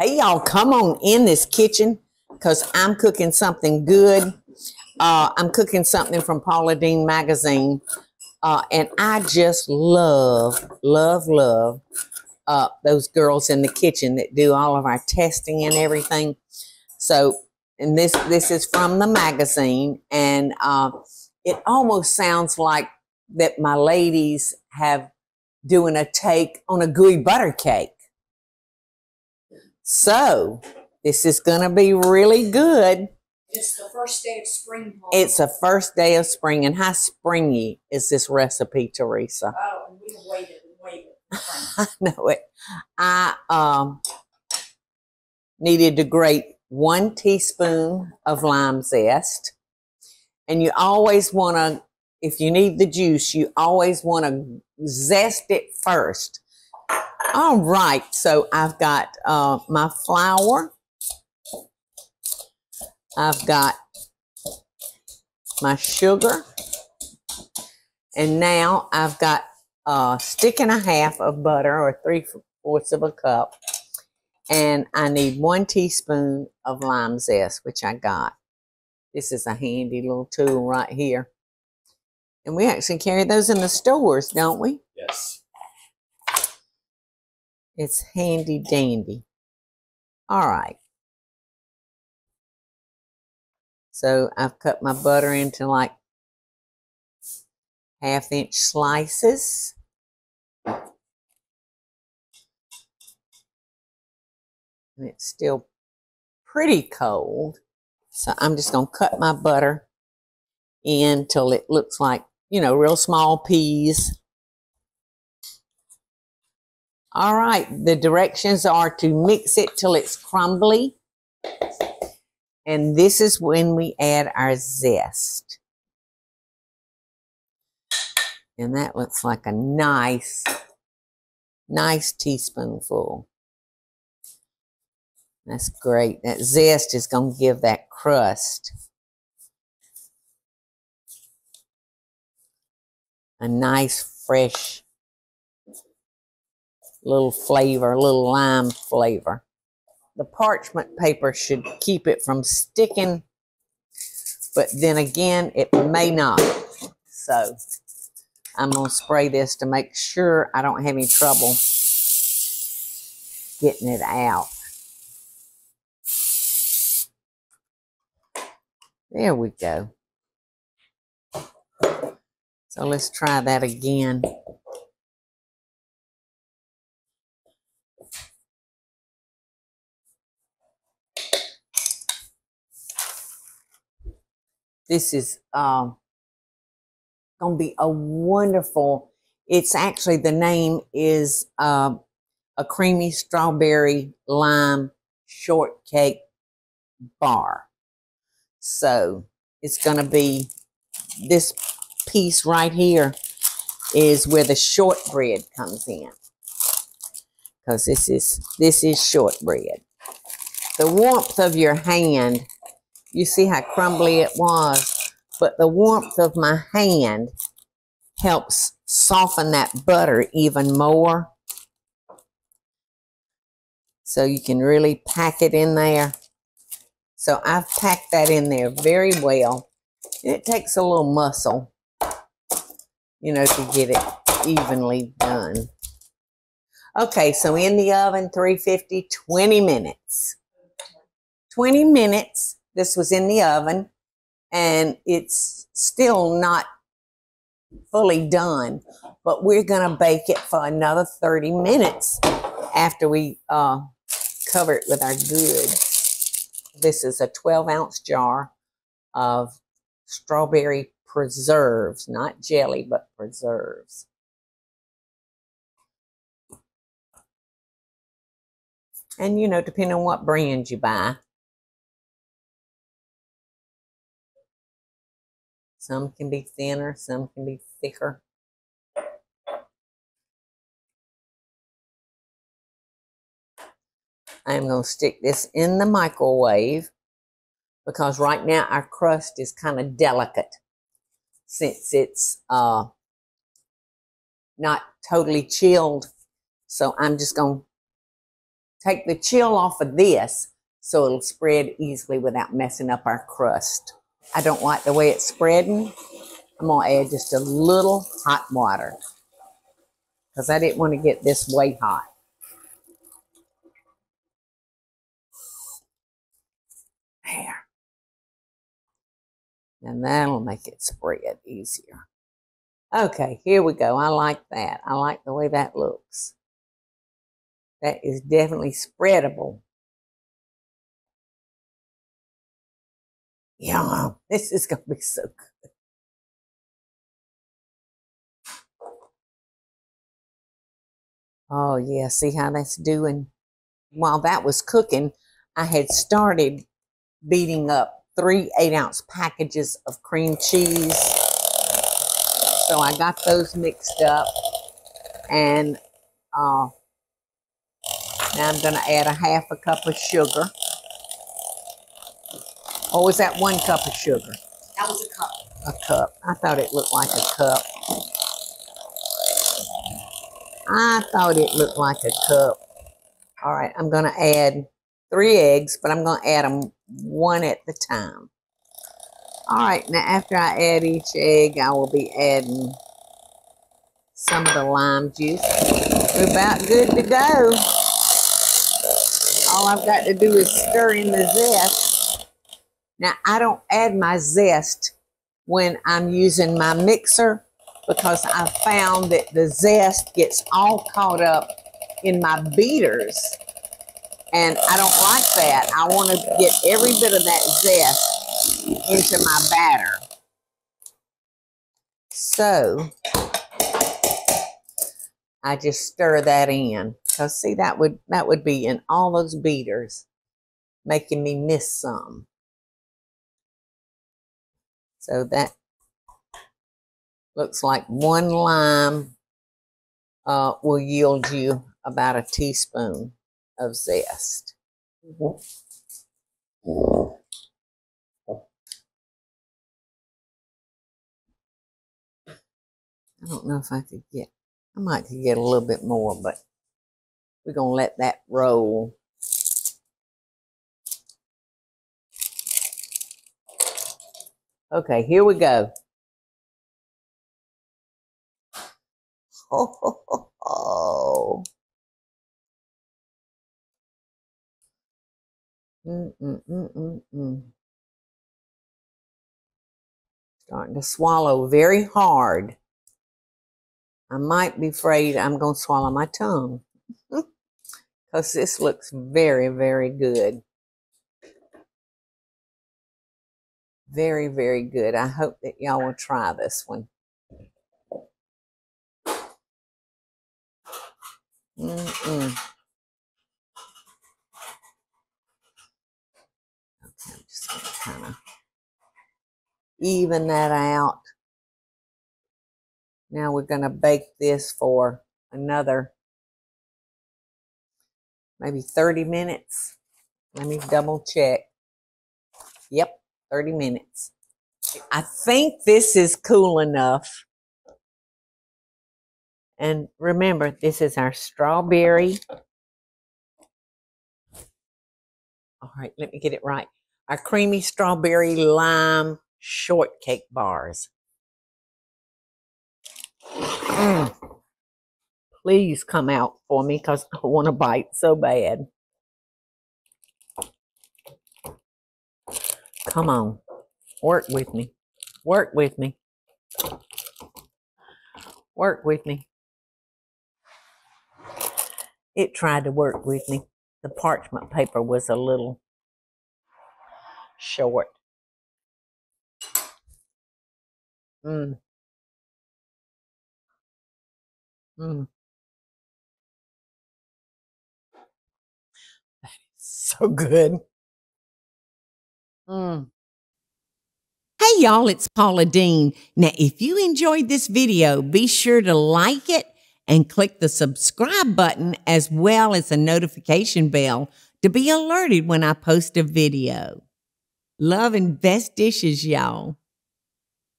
Hey, y'all, come on in this kitchen because I'm cooking something good. I'm cooking something from Paula Deen magazine. And I just love those girls in the kitchen that do all of our testing and everything. So, and this is from the magazine, and it almost sounds like that my ladies have doing a take on a gooey butter cake. So, this is going to be really good. It's the first day of spring. Paula. It's the first day of spring. And how springy is this recipe, Teresa? Oh, and we waited and waited. I know it. I needed to grate 1 teaspoon of lime zest. And you always want to, if you need the juice, you always want to zest it first. All right, so I've got my flour. I've got my sugar. And now I've got a stick and a half of butter, or 3/4 of a cup. And I need 1 teaspoon of lime zest, which I got. This is a handy little tool right here. And we actually carry those in the stores, don't we? Yes. It's handy dandy. All right. So I've cut my butter into like 1/2-inch slices. And it's still pretty cold. So I'm just going to cut my butter in till it looks like, you know, real small peas. All right, the directions are to mix it till it's crumbly. And this is when we add our zest. And that looks like a nice teaspoonful. That's great. That zest is going to give that crust a nice, fresh little flavor, little lime flavor. The parchment paper should keep it from sticking, but then again, it may not. So I'm going to spray this to make sure I don't have any trouble getting it out. There we go. So let's try that again. This is going to be a wonderful, it's actually, the name is a creamy strawberry lime shortcake bar. So it's going to be, this piece right here is where the shortbread comes in. Because this is shortbread. The warmth of your hand, you see how crumbly it was, but the warmth of my hand helps soften that butter even more. So you can really pack it in there. So I've packed that in there very well. It takes a little muscle, you know, to get it evenly done. Okay, so in the oven, 350, 20 minutes. 20 minutes. This was in the oven, and it's still not fully done, but we're going to bake it for another 30 minutes after we cover it with our goods. This is a 12-ounce jar of strawberry preserves, not jelly, but preserves. And, you know, depending on what brand you buy. Some can be thinner, some can be thicker. I'm going to stick this in the microwave because right now our crust is kind of delicate since it's not totally chilled. So I'm just going to take the chill off of this so it'll spread easily without messing up our crust. I don't like the way it's spreading. I'm going to add just a little hot water because I didn't want to get this way hot. There. And that'll make it spread easier. Okay, here we go. I like that. I like the way that looks. That is definitely spreadable. Yum. This is going to be so good. Oh, yeah. See how that's doing? While that was cooking, I had started beating up 3 8-ounce packages of cream cheese. So I got those mixed up. And now I'm going to add a 1/2 cup of sugar. Or was that 1 cup of sugar? That was a cup. A cup. I thought it looked like a cup. I thought it looked like a cup. All right, I'm going to add 3 eggs, but I'm going to add them 1 at the time. All right, now after I add each egg, I will be adding some of the lime juice. We're about good to go. All I've got to do is stir in the zest. Now, I don't add my zest when I'm using my mixer because I found that the zest gets all caught up in my beaters. And I don't like that. I want to get every bit of that zest into my batter. So I just stir that in. Because see, that would be in all those beaters, making me miss some. So that looks like 1 lime will yield you about a teaspoon of zest. I don't know if I could get, I might could get a little bit more, but we're going to let that roll. Okay, here we go. Oh. Starting to swallow very hard. I might be afraid I'm going to swallow my tongue because this looks very, very good. Very, very good. I hope that y'all will try this one. Okay, I'm just going to kind of even that out. Now we're going to bake this for another maybe 30 minutes. Let me double check. Yep, 30 minutes. I think this is cool enough. And remember, this is our strawberry. All right, let me get it right. Our creamy strawberry lime shortcake bars. Please come out for me because I want to bite so bad. Come on. Work with me. Work with me. Work with me. It tried to work with me. The parchment paper was a little short. That is so good. Hey y'all, it's Paula Deen. Now, if you enjoyed this video, be sure to like it and click the subscribe button as well as the notification bell to be alerted when I post a video. Love and best dishes, y'all.